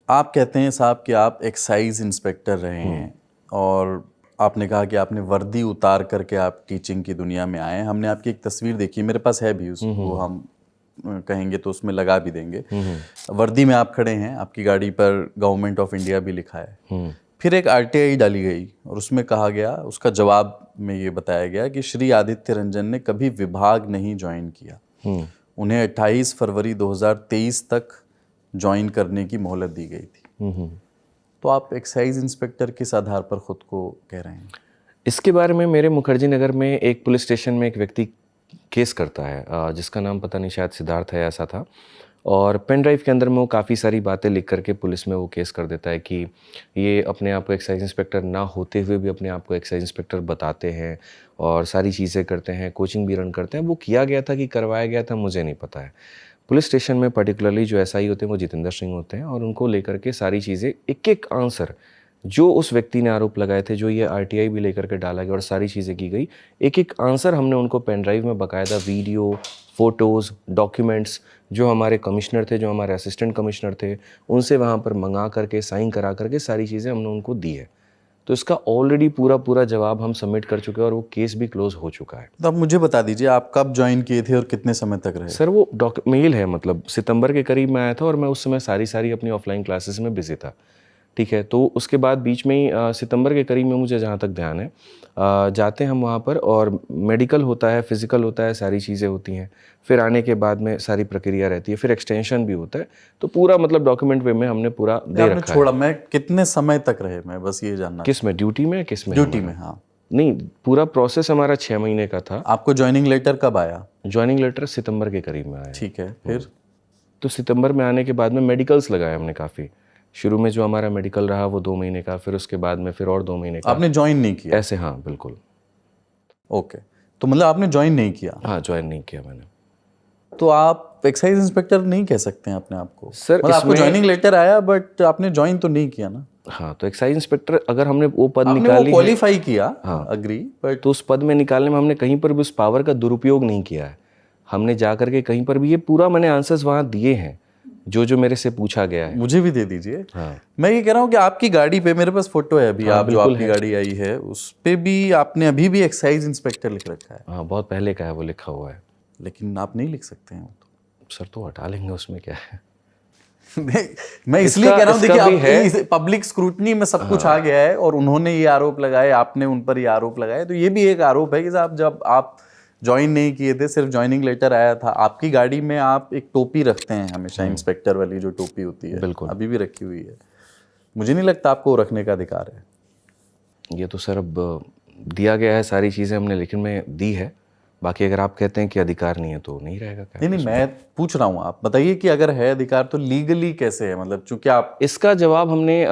आप कहते हैं साहब कि आप एक्साइज इंस्पेक्टर रहे हैं और आपने कहा कि आपने वर्दी उतार करके आप टीचिंग की दुनिया में आए हैं। हमने आपकी एक तस्वीर देखी, मेरे पास है भी, उसको हम कहेंगे तो उसमें लगा भी देंगे। वर्दी में आप खड़े हैं, आपकी गाड़ी पर गवर्नमेंट ऑफ इंडिया भी लिखा है। फिर एक आरटीआई डाली गई और उसमें कहा गया, उसका जवाब में ये बताया गया कि श्री आदित्य रंजन ने कभी विभाग नहीं ज्वाइन किया। उन्हें 28 फरवरी 2023 तक ज्वाइन करने की मोहलत दी गई थी। तो आप एक्साइज इंस्पेक्टर किस आधार पर खुद को कह रहे हैं? इसके बारे में मेरे मुखर्जी नगर में एक पुलिस स्टेशन में एक व्यक्ति केस करता है, जिसका नाम पता नहीं, शायद सिद्धार्थ है, ऐसा था। और पेन ड्राइव के अंदर में वो काफ़ी सारी बातें लिख करके पुलिस में वो केस कर देता है कि ये अपने आप को एक्साइज इंस्पेक्टर ना होते हुए भी अपने आप को एक्साइज इंस्पेक्टर बताते हैं और सारी चीज़ें करते हैं, कोचिंग भी रन करते हैं। वो किया गया था कि करवाया गया था, मुझे नहीं पता है। पुलिस स्टेशन में पर्टिकुलरली जो एसआई होते हैं वो जितेंद्र सिंह होते हैं और उनको लेकर के सारी चीज़ें, एक एक आंसर जो उस व्यक्ति ने आरोप लगाए थे, जो ये आरटीआई भी लेकर के डाला गया और सारी चीज़ें की गई, एक एक आंसर हमने उनको पेन ड्राइव में बाकायदा वीडियो, फोटोज़, डॉक्यूमेंट्स जो हमारे कमिश्नर थे, जो हमारे असिस्टेंट कमिश्नर थे, उनसे वहाँ पर मंगा करके, साइन करा करके सारी चीज़ें हमने उनको दी है। तो इसका ऑलरेडी पूरा जवाब हम सबमिट कर चुके हैं और वो केस भी क्लोज हो चुका है। तो आप मुझे बता दीजिए, आप कब ज्वाइन किए थे और कितने समय तक रहे? सर वो मेल है, मतलब सितंबर के करीब में आया था और मैं उस समय सारी अपनी ऑफलाइन क्लासेस में बिजी था। ठीक है, तो उसके बाद बीच में ही सितंबर के करीब में, मुझे जहाँ तक ध्यान है, जाते हैं हम वहाँ पर और मेडिकल होता है, फिजिकल होता है, सारी चीज़ें होती हैं। फिर आने के बाद में सारी प्रक्रिया रहती है, फिर एक्सटेंशन भी होता है। तो पूरा मतलब डॉक्यूमेंट वे में हमने पूरा दे रखा छोड़ा मैं कितने समय तक रहे? मैं बस ये जानना। किस में? ड्यूटी में? किस में? ड्यूटी में, हाँ। नहीं, पूरा प्रोसेस हमारा 6 महीने का था। आपको ज्वाइनिंग लेटर कब आया? ज्वाइनिंग लेटर सितंबर के करीब में आया। ठीक है, फिर? तो सितंबर में आने के बाद में मेडिकल्स लगाए हमने काफ़ी। शुरू में जो हमारा मेडिकल रहा वो 2 महीने का, फिर उसके बाद में फिर और 2 महीने का। आपने ज्वाइन नहीं किया? ऐसे, हाँ बिल्कुल। ओके, तो मतलब आपने ज्वाइन नहीं किया? हाँ, ज्वाइन नहीं किया मैंने। तो आप एक्साइज इंस्पेक्टर नहीं कह सकते हैं अपने आप को सर? मतलब आपको ज्वाइनिंग लेटर आया बट आपने ज्वाइन तो नहीं किया ना? हाँ, तो एक्साइज इंस्पेक्टर अगर हमने वो पद आपने निकाली, वो क्वालिफाई किया, हाँ अग्री, बट तो उस पद में निकालने में हमने कहीं पर भी उस पावर का दुरुपयोग नहीं किया है। हमने जा करके कहीं पर भी, ये पूरा मैंने आंसर्स वहाँ दिए हैं जो मेरे से पूछा गया है। मुझे भी दे दीजिए। हाँ, मैं ये कह रहा हूँ कि आपकी गाड़ी पे, मेरे पास फोटो है अभी, आप जो आपकी गाड़ी आई है उस पे भी आपने अभी भी एक्साइज इंस्पेक्टर लिख रखा है। हाँ, बहुत पहले का है वो लिखा हुआ है। लेकिन आप नहीं लिख सकते हैं वो तो। सर तो हटा लेंगे, उसमें क्या है। मैं इसलिए कह रहा हूँ, देखिए पब्लिक स्क्रूटनी में सब कुछ आ गया है और उन्होंने ये आरोप लगाए, आपने उन पर ये आरोप लगाए, तो ये भी एक आरोप है कि साहब जब आप ज्वाइन नहीं किए थे, सिर्फ ज्वाइनिंग लेटर आया था। आपकी गाड़ी में आप एक टोपी रखते हैं हमेशा, इंस्पेक्टर वाली जो टोपी होती है, बिल्कुल, अभी भी रखी हुई है। मुझे नहीं लगता आपको रखने का अधिकार है। ये तो सर अब दिया गया है, सारी चीज़ें हमने लेकिन में दी है। बाकी अगर आप कहते हैं कि अधिकार नहीं है तो नहीं रहेगा। क्या? नहीं, मैं पूछ रहा हूँ, आप बताइए कि अगर है अधिकार तो लीगली कैसे है? मतलब चूंकि आप, इसका जवाब हमने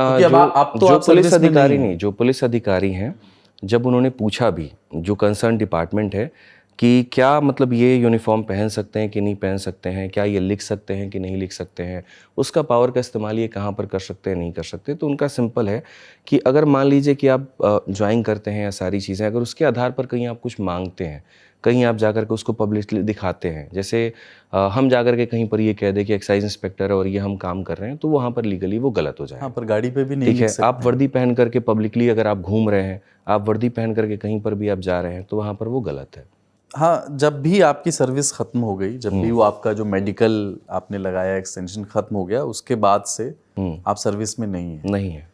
जो पुलिस अधिकारी हैं, जब उन्होंने पूछा भी, जो कंसर्न डिपार्टमेंट है, कि क्या मतलब ये यूनिफॉर्म पहन सकते हैं कि नहीं पहन सकते हैं, क्या ये लिख सकते हैं कि नहीं लिख सकते हैं, उसका पावर का इस्तेमाल ये कहाँ पर कर सकते हैं, नहीं कर सकते। तो उनका सिंपल है कि अगर मान लीजिए कि आप ज्वाइन करते हैं या सारी चीज़ें, अगर उसके आधार पर कहीं आप कुछ मांगते हैं, कहीं आप जाकर के उसको पब्लिकली दिखाते हैं, जैसे हम जाकर के कहीं पर ये कह दें कि एक्साइज इंस्पेक्टर है और ये हम काम कर रहे हैं, तो वहाँ पर लीगली वो गलत हो जाए। हाँ, पर गाड़ी पे भी नहीं ठीक है, आप वर्दी पहन करके पब्लिकली अगर आप घूम रहे हैं, आप वर्दी पहन करके कहीं पर भी आप जा रहे हैं, तो वहाँ पर वो गलत है। हाँ, जब भी आपकी सर्विस खत्म हो गई, जब भी वो आपका जो मेडिकल आपने लगाया एक्सटेंशन खत्म हो गया, उसके बाद से आप सर्विस में नहीं है,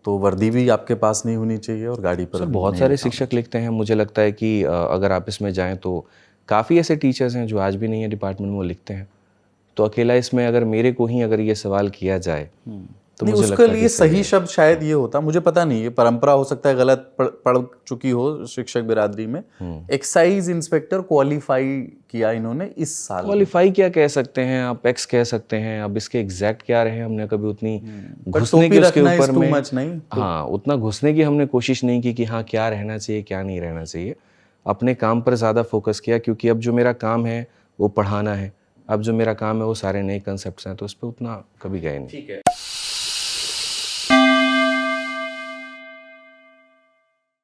तो वर्दी भी आपके पास नहीं होनी चाहिए और गाड़ी पर बहुत सारे शिक्षक लिखते हैं। मुझे लगता है कि अगर आप इसमें जाएं तो काफ़ी ऐसे टीचर्स हैं जो आज भी नहीं है डिपार्टमेंट में, वो लिखते हैं। तो अकेला इसमें अगर मेरे को ही अगर ये सवाल किया जाए तो नहीं, उसके लिए सही शब्द शायद ये होता, मुझे पता नहीं, ये परंपरा हो सकता है गलत पढ़ चुकी हो शिक्षक बिरादरी में। एक्साइज इंस्पेक्टर क्वालिफाई किया इन्होंने इस साल। क्वालिफाई क्या कह सकते हैं आप, एक्स कह सकते हैं। अब इसके एग्जैक्ट क्या रहे, हमने कभी उतनी घुसने की उसके ऊपर में नहीं, हाँ उतना घुसने की हमने कोशिश नहीं की कि हाँ क्या रहना चाहिए क्या नहीं रहना चाहिए। अपने काम पर ज़्यादा फोकस किया, क्योंकि अब जो मेरा काम है वो पढ़ाना है, अब जो मेरा काम है वो सारे नए कंसेप्ट्स हैं, तो उस पर उतना कभी गए नहीं। ठीक है।